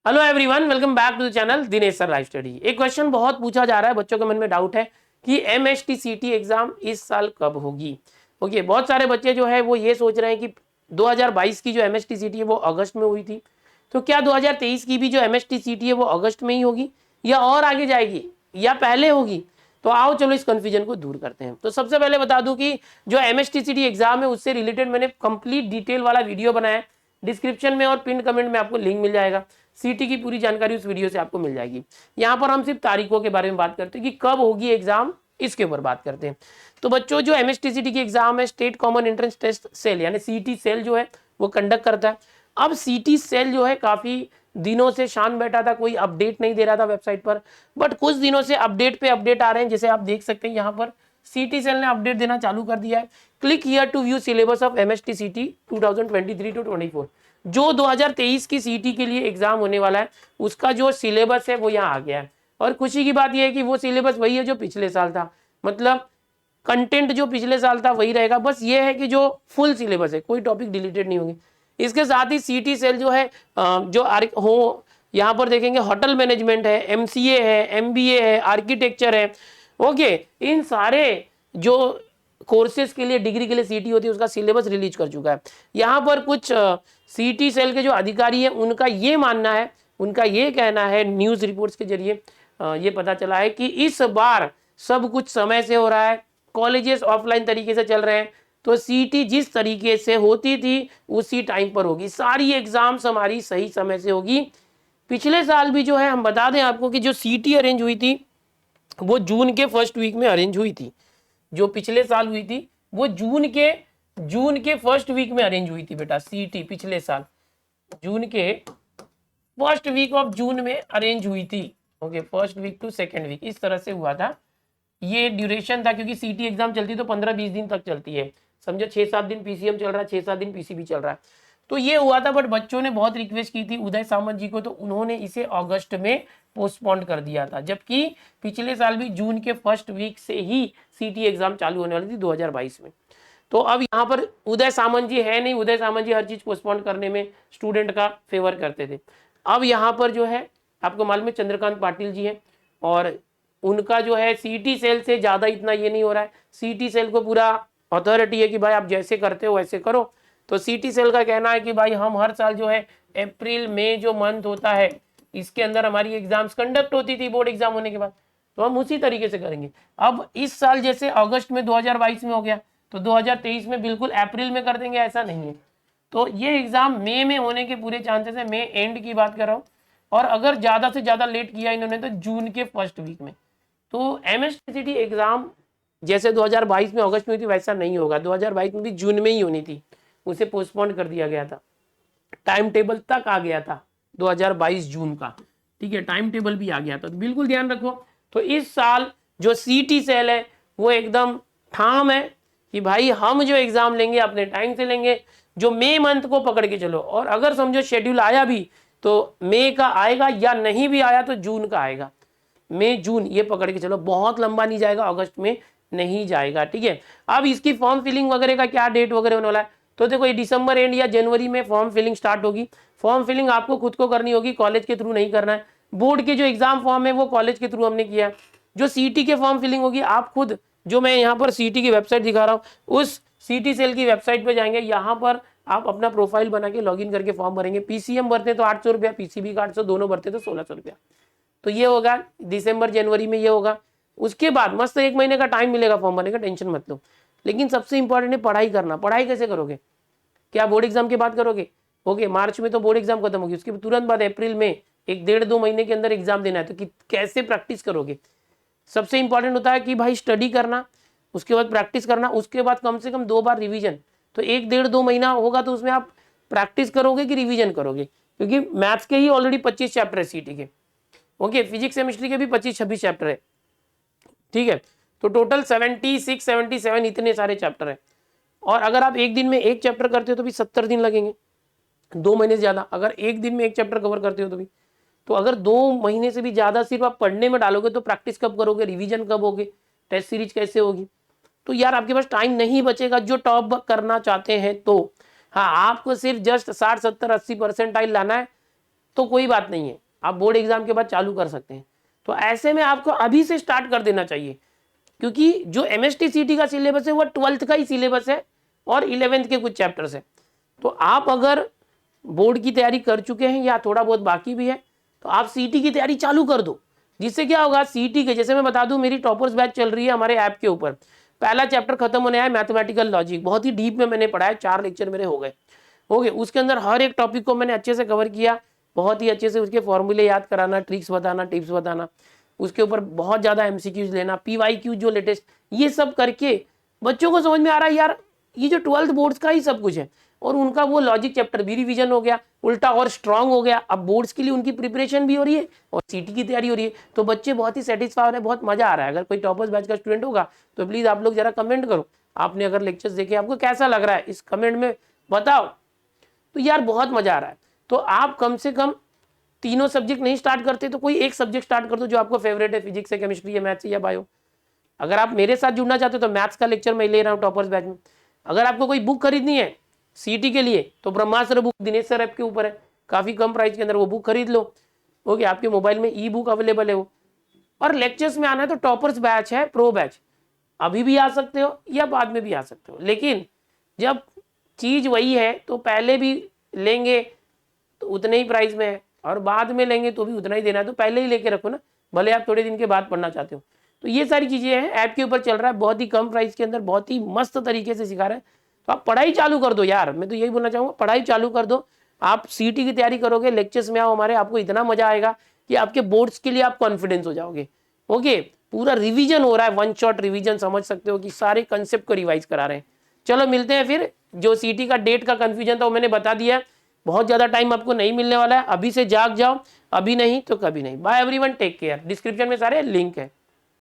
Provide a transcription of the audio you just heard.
Hello everyone, welcome back to the channel Dinesh sir live study. एक question बहुत पूछा जा रहा है, बच्चों के मन में डाउट है कि एमएसटीसीटी एग्जाम इस साल कब होगी। ओके, बहुत सारे बच्चे जो है वो ये सोच रहे हैं कि 2022 की जो एमएसटीसीटी है वो अगस्त में हुई थी, तो क्या 2023 की भी जो एमएसटीसीटी है वो अगस्त में ही होगी या और आगे जाएगी या पहले होगी। तो आओ चलो इस कंफ्यूजन को दूर करते हैं। तो सबसे पहले बता दूं कि जो एमएसटीसीटी एग्जाम है उससे रिलेटेड मैंने कंप्लीट डिटेल वाला वीडियो बनाया है, डिस्क्रिप्शन में और पिन कमेंट में आपको लिंक मिल जाएगा। सीटी की पूरी जानकारी उस वीडियो से आपको मिल जाएगी। यहाँ पर हम सिर्फ तारीखों के बारे में बात करते हैं कि कब होगी एग्जाम, इसके ऊपर बात करते हैं। तो बच्चों, जो एमएसटीसीटी की एग्जाम है state common entrance test cell यानी सीटी सेल जो है वो कंडक्ट करता है। अब सीटी सेल जो है काफी दिनों से शांत बैठा था, कोई अपडेट नहीं दे रहा था वेबसाइट पर, बट कुछ दिनों से अपडेट पे अपडेट आ रहे हैं। जैसे आप देख सकते हैं यहाँ पर सीटी सेल ने अपडेट देना चालू कर दिया है। Click here to view syllabus of MSTCT 2023 to 24। जो 2023 की सीटी के लिए एग्जाम होने वाला है उसका जो सिलेबस है वो यहाँ आ गया है। और खुशी की बात यह है कि वो सिलेबस वही है जो पिछले साल था, मतलब कंटेंट जो पिछले साल था वही रहेगा। बस ये है कि जो फुल सिलेबस है, कोई टॉपिक डिलीटेड नहीं होंगे। इसके साथ ही सीटी सेल जो है जो हो यहाँ पर देखेंगे होटल मैनेजमेंट है, एमसीए है, एमबीए है, आर्किटेक्चर है। ओके, इन सारे जो कोर्सेज के लिए, डिग्री के लिए सीटी होती है उसका सिलेबस रिलीज कर चुका है। यहाँ पर कुछ सीटी सेल के जो अधिकारी हैं उनका ये मानना है, उनका ये कहना है, न्यूज़ रिपोर्ट्स के जरिए ये पता चला है कि इस बार सब कुछ समय से हो रहा है, कॉलेजेस ऑफलाइन तरीके से चल रहे हैं, तो सीटी जिस तरीके से होती थी उसी टाइम पर होगी। सारी एग्जाम्स हमारी सही समय से होगी। पिछले साल भी जो है, हम बता दें आपको कि जो सीटी अरेंज हुई थी वो जून के फर्स्ट वीक में अरेंज हुई थी। जो पिछले साल हुई थी वो जून के फर्स्ट वीक में अरेंज हुई थी बेटा। सीटी पिछले साल जून के फर्स्ट वीक ऑफ जून में अरेंज हुई थी। Okay, first week to second week इस तरह से हुआ था। ये ड्यूरेशन था, क्योंकि सीटी एग्जाम चलती तो 15-20 दिन तक चलती है, समझो 6-7 दिन पीसीएम चल रहा है, 6-7 दिन पीसीबी चल रहा है। तो ये हुआ था, बट बच्चों ने बहुत रिक्वेस्ट की थी उदय सामंत जी को, तो उन्होंने इसे अगस्त में पोस्टपोन कर दिया था। जबकि पिछले साल भी जून के फर्स्ट वीक से ही सीटी एग्जाम चालू होने वाली थी 2022 में। तो अब यहाँ पर उदय सामंत जी है नहीं, उदय सामंत जी हर चीज पोस्टपोन करने में स्टूडेंट का फेवर करते थे। अब यहाँ पर जो है आपको मालूम है चंद्रकांत पाटिल जी हैं, और उनका जो है सीटी सेल से ज्यादा इतना ये नहीं हो रहा है। सीटी सेल को पूरा अथॉरिटी है कि भाई आप जैसे करते हो वैसे करो। तो सीटी सेल का कहना है कि भाई हम हर साल जो है अप्रैल मई जो मंथ होता है इसके अंदर हमारी एग्जाम्स कंडक्ट होती थी बोर्ड एग्जाम होने के बाद, तो हम उसी तरीके से करेंगे। अब इस साल जैसे अगस्त में 2022 में हो गया, तो 2023 में बिल्कुल अप्रैल में कर देंगे, ऐसा नहीं है। तो ये एग्जाम मई में होने के पूरे चांसेस है, मई एंड की बात कर रहा हूँ। और अगर ज्यादा से ज्यादा लेट किया इन्होंने तो जून के फर्स्ट वीक में। तो एमएसटीसीटी एग्जाम जैसे 2022 में अगस्त में हुई थी वैसा नहीं होगा। 2022 में भी जून में ही होनी थी, उसे पोस्टपोन कर दिया गया था। टाइम टेबल तक आ गया था 2022 जून का, ठीक है, टाइम टेबल भी आ गया था। तो बिल्कुल ध्यान रखो। तो इस साल जो सीटी सेल है वो एकदम ठाम है कि भाई हम जो एग्जाम लेंगे अपने टाइम से लेंगे। जो मई मंथ को पकड़ के चलो, और अगर समझो शेड्यूल आया भी तो मई का आएगा, या नहीं भी आया तो जून का आएगा। मई जून ये पकड़ के चलो, बहुत लंबा नहीं जाएगा, अगस्त में नहीं जाएगा, ठीक है। अब इसकी फॉर्म फिलिंग वगैरह का क्या डेट वगैरह होने वाला है, तो देखो ये दिसंबर एंड या जनवरी में फॉर्म फिलिंग स्टार्ट होगी। फॉर्म फिलिंग आपको खुद को करनी होगी, कॉलेज के थ्रू नहीं करना है। बोर्ड के जो एग्जाम फॉर्म है वो कॉलेज के थ्रू हमने किया। जो सीटी के फॉर्म फिलिंग होगी आप खुद, जो मैं यहाँ पर सीटी की वेबसाइट दिखा रहा हूँ उस सीटी सेल की वेबसाइट पे जाएंगे, यहाँ पर आप अपना प्रोफाइल बना के लॉगिन करके फॉर्म भरेंगे। पीसीएम भरते तो 800 रुपया, पीसीबी का 800, दोनों भरते तो 1600 रुपया। तो ये होगा दिसंबर जनवरी में, ये होगा। उसके बाद मस्त 1 महीने का टाइम मिलेगा फॉर्म भरने का, टेंशन मत लो। लेकिन सबसे इंपॉर्टेंट है पढ़ाई करना। पढ़ाई कैसे करोगे, क्या बोर्ड एग्जाम की बात करोगे? ओके, मार्च में तो बोर्ड एग्जाम खत्म होगी, उसके तुरंत बाद अप्रैल में 1-1.5-2 महीने के अंदर एग्जाम देना है, तो कैसे प्रैक्टिस करोगे? सबसे इंपॉर्टेंट होता है कि भाई स्टडी करना, उसके बाद प्रैक्टिस करना, उसके बाद कम से कम 2 बार रिवीजन। तो 1-1.5-2 महीना होगा तो उसमें आप प्रैक्टिस करोगे कि रिवीजन करोगे? क्योंकि मैथ्स के ही ऑलरेडी 25 चैप्टर है सीटी के। ओके, फिजिक्स केमिस्ट्री के भी 25-26 चैप्टर है, ठीक है। तो टोटल 76-77 इतने सारे चैप्टर है। और अगर आप एक दिन में एक चैप्टर करते हो तो भी 70 दिन लगेंगे, 2 महीने से ज्यादा। अगर एक दिन में एक चैप्टर कवर करते हो तो भी, तो अगर 2 महीने से भी ज्यादा सिर्फ आप पढ़ने में डालोगे तो प्रैक्टिस कब करोगे, रिवीजन कब होगे, टेस्ट सीरीज कैसे होगी? तो यार आपके पास टाइम नहीं बचेगा जो टॉप करना चाहते हैं। तो हाँ, आपको सिर्फ जस्ट 60-70-80 परसेंटाइल लाना है, तो कोई बात नहीं है, आप बोर्ड एग्जाम के बाद चालू कर सकते हैं। तो ऐसे में आपको अभी से स्टार्ट कर देना चाहिए, क्योंकि जो MST-CT का सिलेबस है वो 12th का ही सिलेबस है और 11th के कुछ चैप्टर्स है। तो आप अगर बोर्ड की तैयारी कर चुके हैं या थोड़ा बहुत बाकी भी है तो आप CT की तैयारी चालू कर दो। जिससे क्या होगा, CT के जैसे मैं बता दूं, मेरी टॉपर्स बैच चल रही है हमारे ऐप के ऊपर। पहला चैप्टर खत्म होने आया मैथमेटिकल लॉजिक, बहुत ही डीप में मैंने पढ़ा है, 4 लेक्चर मेरे हो गए। उसके अंदर हर एक टॉपिक को मैंने अच्छे से कवर किया, बहुत ही अच्छे से उसके फॉर्मूले याद कराना, ट्रिक्स बताना, टिप्स बताना, उसके ऊपर बहुत ज़्यादा MCQs लेना, PYQ जो लेटेस्ट, ये सब करके बच्चों को समझ में आ रहा है यार ये जो 12th बोर्ड्स का ही सब कुछ है। और उनका वो लॉजिक चैप्टर भी रिवीजन हो गया, उल्टा और स्ट्रांग हो गया। अब बोर्ड्स के लिए उनकी प्रिपरेशन भी हो रही है और CT की तैयारी हो रही है। तो बच्चे बहुत ही सेटिस्फाई हो रहे हैं, बहुत मजा आ रहा है। अगर कोई टॉपर्स बैच का स्टूडेंट होगा तो प्लीज आप लोग जरा कमेंट करो, आपने अगर लेक्चर्स देखे आपको कैसा लग रहा है, इस कमेंट में बताओ। तो यार बहुत मजा आ रहा है। तो आप कम से कम तीनों सब्जेक्ट नहीं स्टार्ट करते तो कोई एक सब्जेक्ट स्टार्ट कर दो जो आपको फेवरेट है, फिजिक्स है, केमिस्ट्री है, मैथ्स है या बायो। अगर आप मेरे साथ जुड़ना चाहते हो तो मैथ्स का लेक्चर मैं ले रहा हूँ टॉपर्स बैच में। अगर आपको कोई बुक खरीदनी है CT के लिए तो ब्रह्मास्त्र बुक दिनेश सर ऐप के ऊपर है, काफी कम प्राइस के अंदर वो बुक खरीद लो। ओके, आपके मोबाइल में ई-बुक अवेलेबल है वो। और लेक्चर्स में आना है तो टॉपर्स बैच है, प्रो बैच, अभी भी आ सकते हो या बाद में भी आ सकते हो। लेकिन जब चीज वही है तो पहले भी लेंगे तो उतने ही प्राइस में है और बाद में लेंगे तो भी उतना ही देना है। तो पहले ही लेके रखो ना, भले आप थोड़े दिन के बाद पढ़ना चाहते हो। तो ये सारी चीजें हैं, ऐप के ऊपर चल रहा है, बहुत ही कम प्राइस के अंदर बहुत ही मस्त तरीके से सिखा रहा है। तो आप पढ़ाई चालू कर दो यार, मैं तो यही बोलना चाहूंगा, पढ़ाई चालू कर दो। आप CT की तैयारी करोगे, लेक्चर्स में आओ हमारे, आपको इतना मजा आएगा कि आपके बोर्ड्स के लिए आप कॉन्फिडेंस हो जाओगे। ओके, पूरा रिवीजन हो रहा है, 1 शॉट रिवीजन, समझ सकते हो कि सारे कंसेप्ट को रिवाइज करा रहे हैं। चलो मिलते हैं फिर। जो CT का डेट का कंफ्यूजन था वो मैंने बता दिया है, बहुत ज्यादा टाइम आपको नहीं मिलने वाला है, अभी से जाग जाओ, अभी नहीं तो कभी नहीं। Bye everyone, take care. Description में सारे लिंक है।